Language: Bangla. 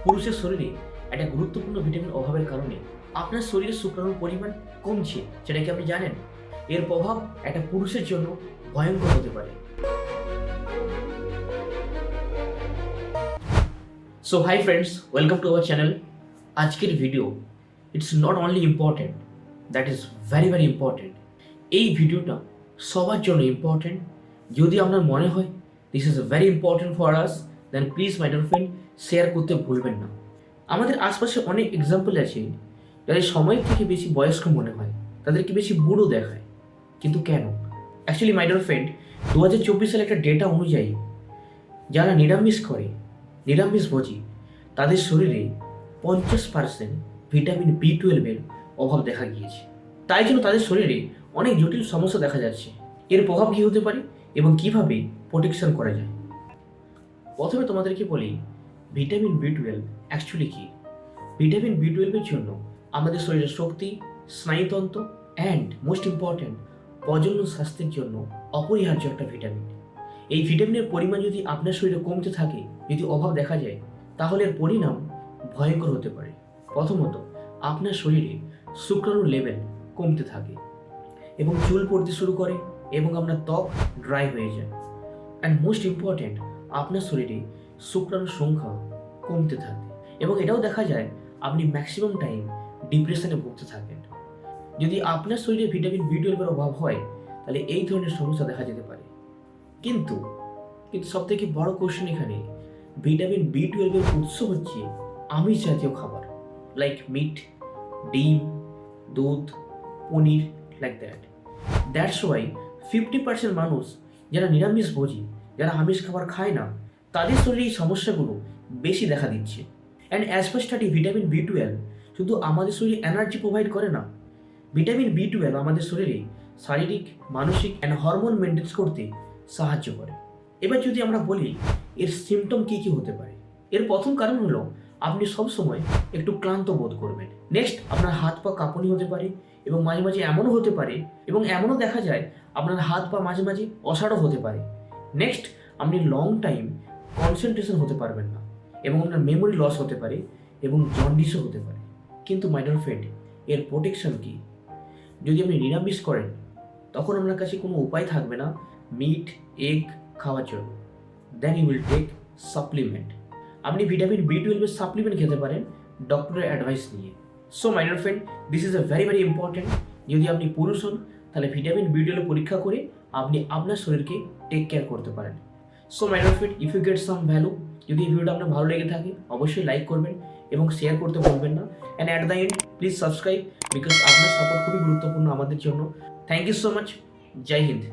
পুরুষের শরীরে একটা গুরুত্বপূর্ণ ভিটামিন অভাবের কারণে আপনার শরীরে শুক্রাণুর পরিমাণ কমছে, সেটা কি আপনি জানেন? এর প্রভাব একটা পুরুষের জন্য ভয়ঙ্কর হতে পারে। So hi friends, welcome to our channel. আজকের video it's not only important, that is very very important. এই ভিডিওটা সবার জন্য ইম্পর্টেন্ট। যদি আপনার মনে হয় this is very important for us, then please my dear friend share করতে ভুলবেন না। আমাদের আশপাশে অনেক এক্সাম্পল আছে যাদের সময়ের থেকে বেশি বয়স্ক মনে হয়, তাদেরকে বেশি বুড়ো দেখায়। কিন্তু কেন? অ্যাকচুয়ালি মাই ডিয়ার ফ্রেন্ড, 2024 সালে একটা ডেটা অনুযায়ী যারা নিরামিষভোজী তাদের শরীরে 50% ভিটামিন B12 এর অভাব দেখা গিয়েছে। তাই জন্য তাদের শরীরে অনেক জটিল সমস্যা দেখা যাচ্ছে। এর প্রভাব কী হতে পারে এবং কিভাবে প্রোটেকশন করা যায়? প্রথমে তোমাদেরকে বলি ভিটামিন B12 অ্যাকচুয়ালি কী। ভিটামিন B12 এর জন্য আমাদের শরীরের শক্তি, স্নায়ুতন্ত্র অ্যান্ড মোস্ট ইম্পর্ট্যান্ট প্রজনন স্বাস্থ্যের জন্য অপরিহার্য একটা ভিটামিন। এই ভিটামিনের পরিমাণ যদি আপনার শরীরে কমতে থাকে, যদি অভাব দেখা যায়, তাহলে এর পরিণাম ভয়ঙ্কর হতে পারে। প্রথমত, আপনার শরীরে শুক্রাণুর লেভেল কমতে থাকে এবং চুল পড়তে শুরু করে এবং আপনার ত্বক ড্রাই হয়ে যায়। অ্যান্ড মোস্ট ইম্পর্ট্যান্ট, আপনার শরীরে শুক্রাণুর সংখ্যা কমতে থাকে এবং এটাও দেখা যায় আপনি ম্যাক্সিমাম টাইম ডিপ্রেশনে ভুগতে থাকেন। যদি আপনার শরীরে ভিটামিন B12 এর অভাব হয়, তাহলে এই ধরনের সমস্যা দেখা যেতে পারে। কিন্তু সবথেকে বড় কোশ্চেন এখানে, ভিটামিন B12 এর উৎস হচ্ছে আমিষ জাতীয় খাবার, লাইক মিট, ডিম, দুধ, পনির, লাইক দ্যাটস ওয়াই 50% মানুষ যারা নিরামিষভোজী, যারা আমিষ খাবার খায় না, তাদের শরীরে এই সমস্যাগুলো বেশি দেখা দিচ্ছে। And as per study, vitamin B12 শুধু আমাদের শরীরে এনার্জি প্রোভাইড করে না, ভিটামিন B12 আমাদের শরীরে শারীরিক, মানসিক অ্যান্ড হরমোন মেনটেন করতে সাহায্য করে। এবার যদি আমরা বলি এর সিমটম কী কী হতে পারে, এর প্রথম কারণ হলো আপনি সবসময় একটু ক্লান্ত বোধ করবেন। নেক্সট, আপনার হাত পা কাঁপুনি হতে পারে এবং মাঝে মাঝে এমনও হতে পারে এবং এমনও দেখা যায় আপনার হাত পা মাঝে মাঝে অসাড়ও হতে পারে। নেক্সট, আপনি লং টাইম কনসেন্ট্রেশন হতে পারবেন না এবং আপনার মেমোরি লস হতে পারে এবং জন্ডিসও হতে পারে। কিন্তু মাই ডিয়ার ফ্রেন্ড, এর প্রোটেকশন কী? যদি আপনি নিরামিষ করেন, তখন আপনার কাছে কোনো উপায় থাকবে না মিট, এগ খাওয়ার জন্য। Then you will take supplement. আপনি ভিটামিন B12 এর সাপ্লিমেন্ট খেতে পারেন ডক্টরের অ্যাডভাইস নিয়ে। So my dear friend, this is very very important. যদি আপনি পুরুষ হন, তাহলে ভিটামিন B12 পরীক্ষা করে আপনি আপনার শরীরকে টেক কেয়ার করতে পারেন। So my dear friend, if you get some value, যদি এই ভিডিওটা আপনার ভালো লেগে থাকে, অবশ্যই লাইক করবেন এবং শেয়ার করতে ভুলবেন না। And at the end please subscribe, because আপনার সাপোর্ট খুবই গুরুত্বপূর্ণ আমাদের জন্য। Thank you so much. জয় হিন্দ।